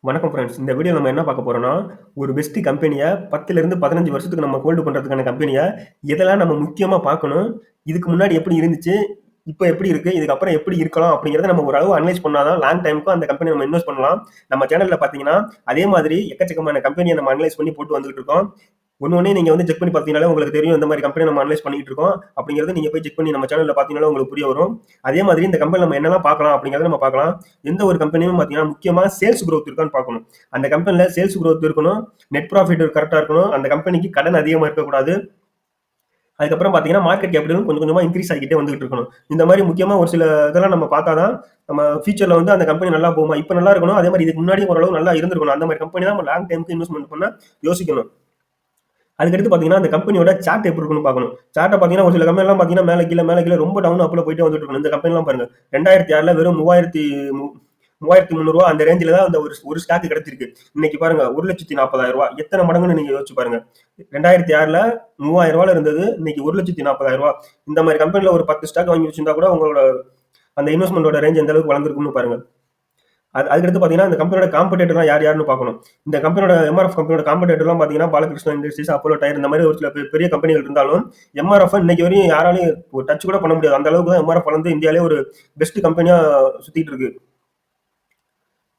வணக்கம் ஃப்ரெண்ட்ஸ். இந்த வீடியோல நம்ம என்ன பார்க்க போறோம்னா, ஒரு பெஸ்ட் கம்பெனிய 10லிருந்து 15 வருஷத்துக்கு நம்ம ஹோல்டு பண்றதுக்கான கம்பெனிய எதெல்லாம் நம்ம முக்கியமா பார்க்கணும்? இதுக்கு முன்னாடி எப்படி இருந்துச்சு? இப்ப எப்படி இருக்கு? இதுக்கப்புறம் எப்படி இருக்கலாம்? அப்படிங்கிறத நம்ம ஓரளவு அனலைஸ் பண்ணா தான் லாங் டைம்க்கு அந்த கம்பெனிய நம்ம இன்வெஸ்ட் பண்ணலாம். நம்ம சேனல்ல பார்த்தீங்கன்னா, அதே மாதிரி எக்கச்சக்கமான கம்பெனிய நம்ம அனலைஸ் பண்ணி போட்டு வந்துகிட்டு இருக்கோம். ஒண்ணொண்ணையும் நீங்க வந்து செக் பண்ணி பார்த்தீங்கனாலே உங்களுக்கு தெரியும். இந்த மாரி கம்பெனி நம்ம அனலைஸ் பண்ணிட்டு இருக்கோம். அப்படிங்கிறத நீங்க போய் செக் பண்ணி நம்ம சேனல்ல பார்த்தீங்கனாலே உங்களுக்கு புரிய வரும். அதே மாதிரி இந்த கம்பெனில நம்ம என்னலாம் பார்க்கலாம் அப்படிங்கிறத நம்ம பார்க்கலாம். எந்த ஒரு கம்பெனியும் பார்த்தீங்கன்னா, முக்கியமா சேல்ஸ் குரோத் இருக்கான்னு பார்க்கணும். அந்த கம்பெனில சேல்ஸ் குரோத் இருக்கணும். நெட் ப்ராஃபிட் கரெக்ட்டா இருக்கணும். அந்த கம்பெனிக்கு கடன் அதிகமா இருக்கக்கூடாது. அதுக்கப்புறம் பார்த்தீங்கன்னா, மார்க்கெட் கேபிட்டலும் கொஞ்சம் கொஞ்சமா இன்கிரீஸ் ஆகிக்கிட்டே வந்துகிட்டு இருக்கணும். இந்த மாரி முக்கியமா ஒரு சில இதெல்லாம் நம்ம பார்த்தா தான், நம்ம ஃபியூச்சர்ல வந்து அந்த கம்பெனி நல்லா போகுமா? இப்ப நல்லா இருக்கணும். அதே மாரி இதுக்கு முன்னாடியும் ஓரளவு நல்லா இருந்திருக்கணும். அந்த மாரி கம்பெனி தான் நம்ம லாங் டைம்க்கு இன்வெஸ்ட்மென்ட் பண்ண யோசிக்கணும். அதுக்கடுத்து பார்த்தீங்கன்னா, அந்த கம்பெனியோட சார்ட் எப்படி இருக்குன்னு பார்க்கணும். சார்ட்ட பார்த்தீங்கன்னா, ஒரு சில கம்பெனிலாம் பார்த்தீங்கன்னா, மேல கீழ ரொம்ப டவுன் அப்ல போயிட்டே வந்துட்டு இருக்கும். இந்த கம்பெனிலாம் பாருங்க. 2006ல வெறும் 3300 அந்த ரேஞ்சில தான் அந்த ஒரு ஒரு ஸ்டாக் கிடைச்சிருக்கு. இன்னைக்கு பாருங்க ரூ. 1,40,000 எத்தன மடங்குன்னு நீங்க யோசிச்சு பாருங்க. 2006ல ரூ. 3000 இருந்தது. இன்னைக்கு ரூ. 1,40,000 இந்த மாரி கம்பெனில ஒரு 10 ஸ்டாக் வாங்கி வச்சிருந்தா கூட உங்களோட அந்த இன்வெஸ்ட்மென்ட்டோட ரேஞ்ச் எந்த அளவுக்கு வளர்ந்திருக்கும்னு பாருங்க. அதுக்கடுத்து பார்த்தீங்கன்னா, இந்த கம்பெனியோட காம்படிட்டர்லாம் யார் யாருன்னு பார்க்கணும். இந்த கம்பெனியோட எம்.ஆர்.எஃப் கம்பெனியோட காம்படிட்டர்லாம் பார்த்தீங்கன்னா, பாலகிருஷ்ணா இண்டஸ்ட்ரீஸ், அப்போலோ டயர் இந்த மாரி ஒரு சில பெரிய கம்பெனிகள் இருந்தாலும், எம்.ஆர்.எஃப் இன்னைக்கு வரையும் யாராலயும் ஒரு டச் கூட பண்ண முடியாது. அந்த அளவுக்கு தான் எம்.ஆர்.எஃப் வளர்ந்து இந்தியாவிலேயே ஒரு பெஸ்ட் கம்பெனியா சுத்திட்டு இருக்கு.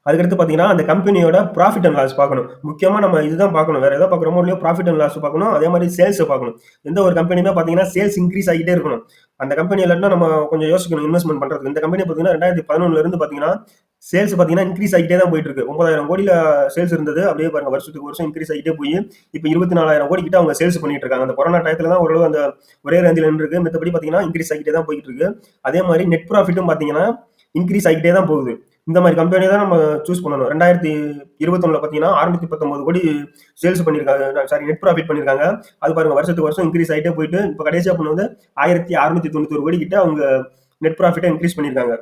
அதுக்கடுத்து பார்த்தீங்கன்னா, அந்த கம்பெனியோட ப்ராஃபிட் அண்ட் லாஸ் பார்க்கணும். முக்கியமா நம்ம இதுதான் பார்க்கணும். வேற எத பார்க்குறோமோ இல்லையோ ப்ராஃபிட் அண்ட் லாஸ் பார்க்கணும். அதே மாரி சேல்ஸ பார்க்கணும். எந்த ஒரு கம்பெனியுமே பார்த்தீங்கன்னா, சேல்ஸ் இன்கிரீஸ் ஆகிட்டே இருக்கணும். அந்த கம்பெனி இல்லாட்டினா நம்ம கொஞ்சம் யோசிக்கணும் இன்வெஸ்ட்மென்ட் பண்றதுக்கு. இந்த கம்பெனி பார்த்தீங்கன்னா, 2011ல இருந்து பார்த்தீங்கன்னா, சேல்ஸ் பார்த்தீங்கன்னா, இன்கிரீஸ் ஆகிட்டே தான் போயிட்டு இருக்கு. 9,000 கோடில சேல்ஸ் இருந்தது. அப்படியே பாருங்க வருஷத்துக்கு வருஷம் இன்கிரீஸ் ஆகிட்டே போய், இப்ப 24,000 கோடி கிட்ட அவங்க சேல்ஸ் பண்ணிட்டு இருக்காங்க. அந்த கொரோனா டயத்துல தான் ஓரளவு அந்த ஒரே ரேஞ்சில நின்னுருக்கு. மத்தபடி பார்த்தீங்கன்னா, இன்கிரீஸ் ஆகிட்டே தான் போயிட்டு இருக்கு. அதே மாரி நெட் ப்ராஃபிட்டும் பார்த்தீங்கன்னா, இன்கிரீஸ் ஆகிட்டே தான் போகுது. இந்த மாரி கம்பெனிய தான் நம்ம சூஸ் பண்ணணும். 2021ல பார்த்தீங்கன்னா, 619 கோடி சேல்ஸ் பண்ணியிருக்காங்க. சாரி நெட் ப்ராஃபிட் பண்ணியிருக்காங்க. அது பாருங்க வருஷத்துக்கு வருஷம் இன்கிரீஸ் ஆயிட்டே போயிட்டு, இப்ப கடைசியா பண்ணது 1,691 கோடி கிட்ட அவங்க நெட் ப்ராஃபிட்ட இன்கிரீஸ் பண்ணியிருக்காங்க.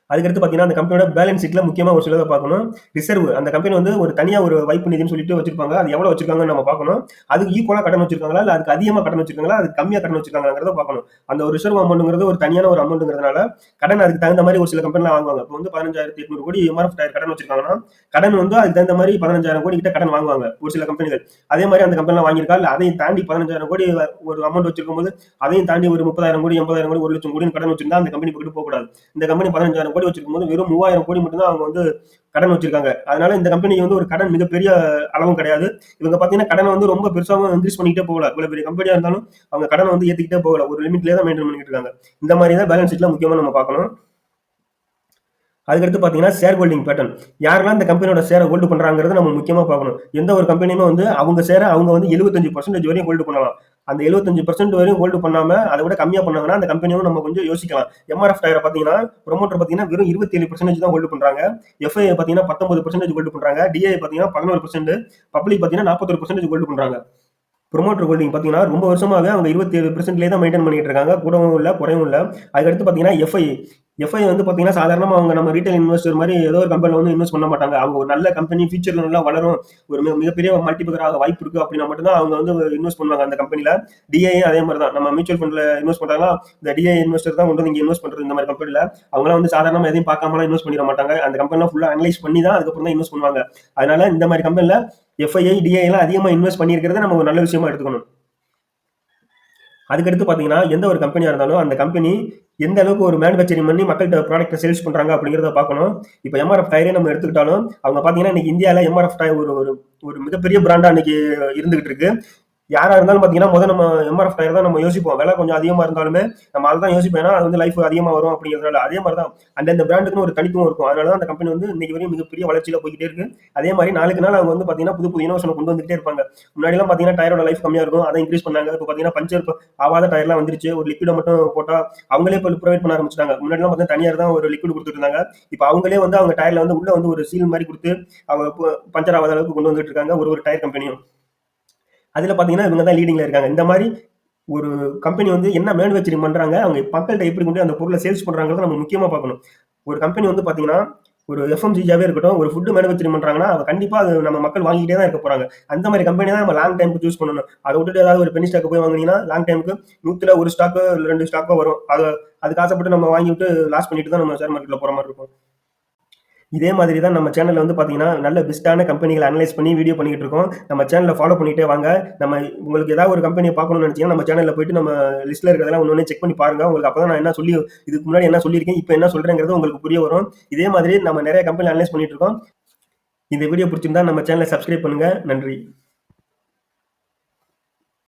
அதுக்கடுத்து பார்த்தீங்கன்னா, அந்த கம்பெனியோட பேலன்ஸ் ஷீட்ல முக்கியமா ஒரு சிலத பார்க்கணும். ரிசர்வ் அந்த கம்பெனி வந்து ஒரு தனியா ஒரு வைப்பு நிதின்னு சொல்லிட்டு வச்சிருப்பாங்க. அது எவ்வளவு வச்சிருக்காங்கன்னு நம்ம பார்க்கணும். அதுக்கு ஈக்குவலா கடன் வச்சிருக்காங்களா? இல்ல அதுக்கு அதிகமா கடன் வச்சிருக்காங்களா? அதுக்கு கம்மியா கடன் வச்சிருக்காங்களாங்கிறத பார்க்கணும். அந்த ஒரு ரிசர்வ் அமௌண்ட்ங்கிறது ஒரு தனியான ஒரு அமௌண்ட்ங்கிறதுனால, கடன் அதுக்கு தகுந்த மாரி ஒரு சில கம்பெனிலாம் வாங்குவாங்க. இப்ப வந்து 15,800 கோடி எம்.ஆர்.எஃப் டயர் கடன் வச்சிருக்காங்கன்னா, கடன் வந்து அதுக்கு தகுந்த மாரி 15,000 கோடி கிட்ட கடன் வாங்குவாங்க. ஒரு சில கம்பெனிகள். அதே மாரி அந்த கம்பெனிலாம் வாங்கியிருக்கா? இல்ல அதையும் தாண்டி 15,000 கோடி ஒரு அமௌண்ட் வச்சிருக்கும்போது, அதையும் தாண்டி ஒரு 30,000 கோடி, 80,000 கோடி, 1,00,000 கோடின்னு கடன் வச்சிருந்தா அந்த கம்பெனி பக்கட்டு போகக்கூடாது. இந்த கம்பெனி 15,000 கோடி வச்சிருக்கும்போது வெறும் 3,000 கோடி மட்டும் தான் அவங்க வந்து கடன் வச்சிருக்காங்க. அதனால இந்த கம்பெனிக்கு வந்து ஒரு கடன் மிகப்பெரிய அளவும் கிடையாது. இவங்க பார்த்தீங்கன்னா, கடன வந்து ரொம்ப பெருசாவும் இன்கிரீஸ் பண்ணிக்கிட்டே போகல. இவ்வளவு பெரிய கம்பெனியா இருந்தாலும் அவங்க கடன வந்து ஏத்திக்கிட்டே போகல. ஒரு லிமிட்லயே தான் மெயின்டெயின் பண்ணிட்டு இருக்காங்க. இந்த மாரி தான் பேலன்ஸ் ஷீட்ல முக்கியமா நம்ம பார்க்கணும். அதுக்கடுத்து பார்த்தீங்கன்னா, ஷேர் ஹோல்டிங் பேட்டர்ன். யாரெல்லாம் இந்த கம்பெனியோட ஷேர ஹோல்டு பண்றாங்கிறத நம்ம முக்கியமா பார்க்கணும். எந்த ஒரு கம்பெனியுமே வந்து அவங்க ஷேர அவங்க வந்து 75% வரையும் ஹோல்டு பண்ணலாம். அந்த 75% வரையும் ஹோல்டு பண்ணாம, அத விட கம்மியா பண்ணாங்கன்னா, அந்த கம்பெனியும் நம்ம கொஞ்சம் யோசிக்கலாம். எம்.ஆர்.எஃப் டயர பார்த்தீங்கன்னா, புரமோட்டர் பார்த்தீங்கன்னா, வெறும் 27% தான் ஹோல்டு பண்றாங்க. எஃப்.ஐ. பார்த்தீங்கன்னா 19% ஹோல்டு பண்றாங்க. டி.ஐ. பார்த்தீங்கன்னா 11%, பப்ளிக் பார்த்தீங்கன்னா 41% ஹோல்டு பண்றாங்க. புரமோட்டர் ஹோல்டிங் பார்த்தீங்கன்னா, ரொம்ப வருஷமாவே அவங்க 27%லேயே தான் மெயின்டெயின் பண்ணிட்டு இருக்காங்க. கூடவும் இல்ல, குறையவும் இல்ல. அதுக்கடுத்து பார்த்தீங்கன்னா, எஃப்ஐ. எஃப்ஐ வந்து பார்த்தீங்கன்னா, சாதாரணமா அவங்க நம்ம ரீட்டெயில் இன்வெஸ்டர் மாரி ஏதோ ஒரு கம்பெனில வந்து இன்வெஸ்ட் பண்ண மாட்டாங்க. அவங்க ஒரு நல்ல கம்பெனி ஃபியூச்சர்ல நல்லா வளரும். ஒரு மிகப்பெரிய மல்டிபிளர் ஆக வாய்ப்பு இருக்கு அப்படின்னா மட்டும் தான் அவங்க வந்து இன்வெஸ்ட் பண்ணுவாங்க அந்த கம்பெனில. டிஐயும் அதே மாரி தான். நம்ம மியூச்சுவல் ஃபண்ட்ல இன்வெஸ்ட் பண்றாங்கன்னா, இந்த டிஐ இன்வெஸ்டர் தான் கொண்டு வந்து இங்க இன்வெஸ்ட் பண்றது இந்த மாரி கம்பெனில. அவங்கலாம் வந்து சாதாரணமா எதையும் பார்க்காமலாம் இன்வெஸ்ட் பண்ணிற மாட்டாங்க. அந்த கம்பெனிலாம் ஃபுல்லா அனலைஸ் பண்ணி தான் அதுக்கப்புறம் தான் இன்வெஸ்ட் பண்ணுவாங்க. அதனால இந்த மாரி கம்பெனில எஃப்ஐஐ, டிஐலாம் அதிகமா இன்வெஸ்ட் பண்ணியிருக்கிறத நம்ம ஒரு நல்ல விஷயமா எடுத்துக்கணும். அதுக்கடுத்து பார்த்தீங்கன்னா, எந்த ஒரு கம்பெனியா இருந்தாலும், அந்த கம்பெனி எந்த அளவுக்கு ஒரு மேனுஃபேக்சரிங் பண்ணி மக்கள்ட்ட ப்ராடக்ட்ட சேல்ஸ் பண்றாங்க அப்படிங்கிறத பார்க்கணும். இப்ப எம்.ஆர்.எஃப் டயரே நம்ம எடுத்துக்கிட்டாலும், அவங்க பார்த்தீங்கன்னா, இன்னைக்கு இந்தியால எம்.ஆர்.எஃப் டயர் ஒரு ஒரு ஒரு மிகப்பெரிய பிராண்டா இன்னைக்கு இருந்துகிட்டு இருக்கு. யாரா இருந்தாலும் பார்த்தீங்கன்னா, நம்ம எம்.ஆர்.எஃப் டயர் தான் நம்ம யோசிப்போம். விலை கொஞ்சம் அதிகமா இருந்தாலுமே, நம்ம அத தான் யோசிப்போம். ஏன்னா, அது வந்து லைஃப் அதிகமா வரும் அப்படிங்கிறதுனால. அதே மாரி தான் அந்தந்த பிராண்டுக்குன்னு ஒரு தனித்துவம் இருக்கும். அதனால தான் அந்த கம்பெனி வந்து இன்னைக்கு வரையும் மிகப்பெரிய வளர்ச்சியில போய்க்கிட்டே இருக்கு. அதே மாரி நாளுக்கு நாள் அவங்க வந்து பார்த்தீங்கன்னா, புது புது இனோவேஷன கொண்டு வந்துகிட்டே இருப்பாங்க. முன்னாடிலாம் பார்த்தீங்கன்னா, டயரோட லைஃப் கம்மியா இருக்கும். அத இன்கிரீஸ் பண்ணாங்க. இப்ப பார்த்தீங்கன்னா, பஞ்சர் ஆவாத டயர்லாம் வந்துருச்சு. ஒரு லிக்விட மட்டும் போட்டா அவங்களே இப்ப புரொவைட் பண்ண ஆரம்பிச்சுட்டாங்க. முன்னாடிலாம் பார்த்தீங்கன்னா, தனியார் தான் ஒரு லிக்விட் குடுத்துட்டு இருந்தாங்க. இப்ப அவங்களே வந்து அவங்க டயர்ல வந்து உள்ள வந்து ஒரு சீல் மாரி குடுத்து, அவங்க பஞ்சர் ஆவாத அளவுக்கு கொண்டு வந்துட்டு இருக்காங்க. ஒரு ஒரு டயர் கம்பெனியும். அதுல பார்த்தீங்கன்னா, இவங்க தான் லீடிங்ல இருக்காங்க. இந்த மாரி ஒரு கம்பெனி வந்து என்ன மேனுஃபேக்சரிங் பண்றாங்க, அவங்க மக்கள்ட்ட எப்படி கொண்டு போய் அந்த பொருள சேல்ஸ் பண்றாங்கறத நம்ம முக்கியமா பார்க்கணும். ஒரு கம்பெனி வந்து பார்த்தீங்கன்னா, ஒரு எஃப்எம்சிஜியாவே இருக்கட்டும், ஒரு ஃபுட் மேனுஃபேக்சரிங் பண்றாங்கன்னா, அத கண்டிப்பா அது நம்ம மக்கள் வாங்கிட்டே தான் இருக்க போறாங்க. அந்த மாரி கம்பெனி தான் நம்ம லாங் டைம்க்கு சூஸ் பண்ணணும். அத விட்டுட்டு ஏதாவது ஒரு பென்னி ஸ்டாக்க போய் வாங்குனீங்கன்னா, லாங் டைம்க்கு 100ல 1 ஸ்டாக்கோ, இல்ல 2 ஸ்டாக்கோ வரும். அதுக்கு ஆசைப்பட்டு நம்ம வாங்கிவிட்டு லாஸ் பண்ணிட்டு தான் நம்ம ஷேர் மார்க்கெட்ல போற மாரி இருக்கும். இதே மாதிரி தான் நம்ம சேனல்ல வந்து பார்த்தீங்கன்னா, நல்ல பெஸ்ட்டான கம்பெனிகள அனலைஸ் பண்ணி வீடியோ பண்ணிக்கிட்டு இருக்கோம். நம்ம சேனல ஃபாலோ பண்ணிட்டே வாங்க. நம்ம உங்களுக்கு ஏதாவது ஒரு கம்பெனிய பார்க்கணும்னு நெனச்சீங்கன்னா, நம்ம சேனல்ல போயிட்டு நம்ம லிஸ்ட்ல இருக்கிறதெல்லாம் ஒண்ணு ஒண்ணு செக் பண்ணி பாருங்க. உங்களுக்கு அப்பதான் நான் என்ன சொல்லி இதுக்கு முன்னாடி என்ன சொல்லியிருக்கேன், இப்ப என்ன சொல்றேங்கிறது உங்களுக்கு புரிய வரும். இதே மாதிரி நம்ம நெறைய கம்பெனி அனலைஸ் பண்ணிட்டு இருக்கோம். இந்த வீடியோ புடிச்சிருந்தா நம்ம சேனல சப்ஸ்கிரைப் பண்ணுங்க. நன்றி.